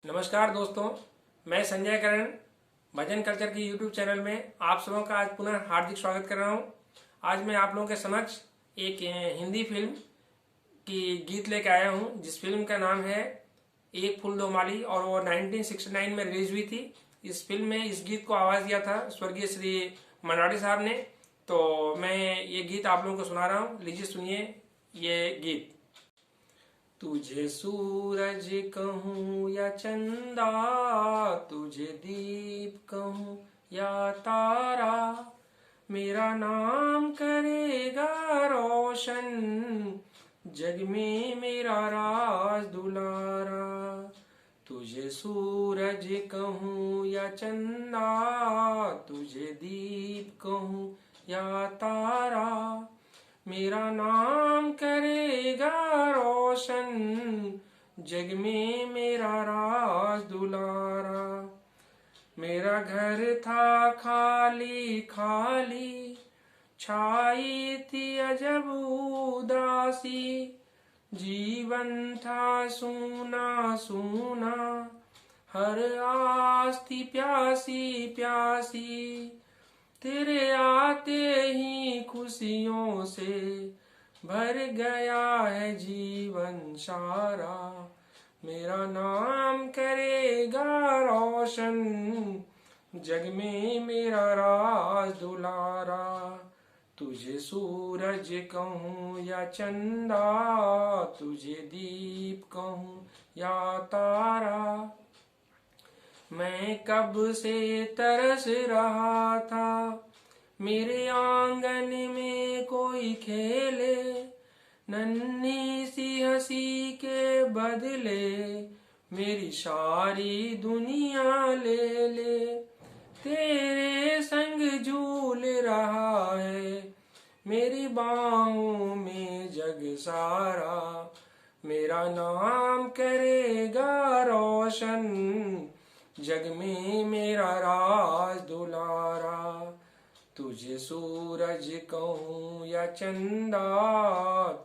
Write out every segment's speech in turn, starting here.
नमस्कार दोस्तों, मैं संजय करण भजन कल्चर की यूट्यूब चैनल में आप सबों का आज पुनः हार्दिक स्वागत कर रहा हूं। आज मैं आप लोगों के समक्ष एक हिंदी फिल्म की गीत लेकर आया हूं, जिस फिल्म का नाम है एक फूल दो माली और वो 1969 में रिलीज हुई थी। इस फिल्म में इस गीत को आवाज़ दिया था स्वर्गीय श्री मनाडी साहब ने। तो मैं ये गीत आप लोगों को सुना रहा हूँ, लीजिए सुनिए ये गीत। तुझे सूरज कहूँ या चंदा, तुझे दीप कहूँ या तारा, मेरा नाम करेगा रोशन, जग में मेरा राज दुलारा। तुझे सूरज कहूँ या चंदा, तुझे दीप कहूँ या तारा, मेरा नाम करेगा रोशन, जग में मेरा राज दुलारा। मेरा घर था खाली खाली, छाई थी अजब उदासी, जीवन था सूना सूना, हर आस थी प्यासी प्यासी। तेरे आते ही खुशियों से भर गया है जीवन सारा, मेरा नाम करेगा रोशन, जग में मेरा राज दुलारा। तुझे सूरज कहूँ या चंदा, तुझे दीप कहूँ या तारा, मैं कब से तरस रहा था, मेरे आंगन में कोई खेले, नन्ही सी हंसी के बदले मेरी सारी दुनिया ले ले। तेरे संग झूल रहा है मेरी बाहों में जग सारा, मेरा नाम करेगा रोशन, जग में मेरा राज दुलारा। तुझे सूरज कहूँ या चंदा,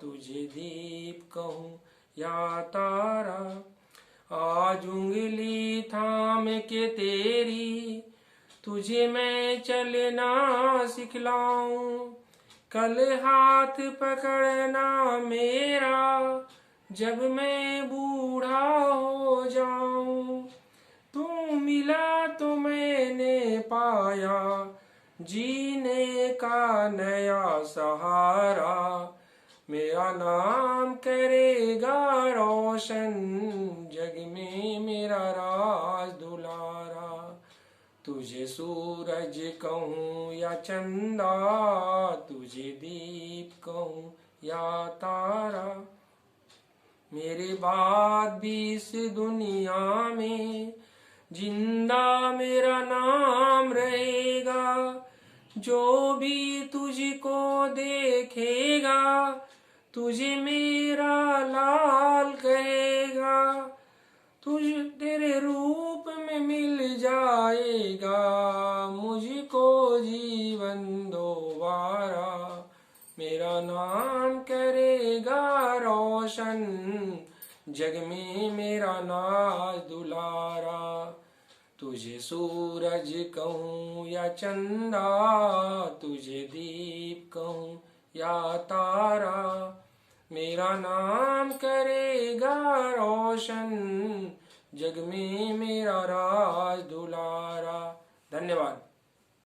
तुझे दीप कहूँ या तारा, आज उंगली थाम के तेरी तुझे मैं चलना सिखलाऊं, कल हाथ पकड़ना मेरा जब मैं बूढ़ा हो जाऊं। तू मिला तो मैंने पाया जीने का नया सहारा, मेरा नाम करेगा रोशन, जग में मेरा राज दुलारा। तुझे सूरज कहूँ या चंदा, तुझे दीप कहूँ या तारा, मेरे बाद भी इस दुनिया में जिंदा मेरा नाम रहेगा। जो भी तुझको देखेगा तुझे मेरा लाल कहेगा, तुझ तेरे रूप में मिल जाएगा मुझको जीवन दोबारा, मेरा नाम करेगा रोशन, जग में मेरा नाज दुलारा। तुझे सूरज कहूँ या चंदा, तुझे दीप कहूँ या तारा, मेरा नाम करेगा रोशन, जग में मेरा राज दुलारा। धन्यवाद।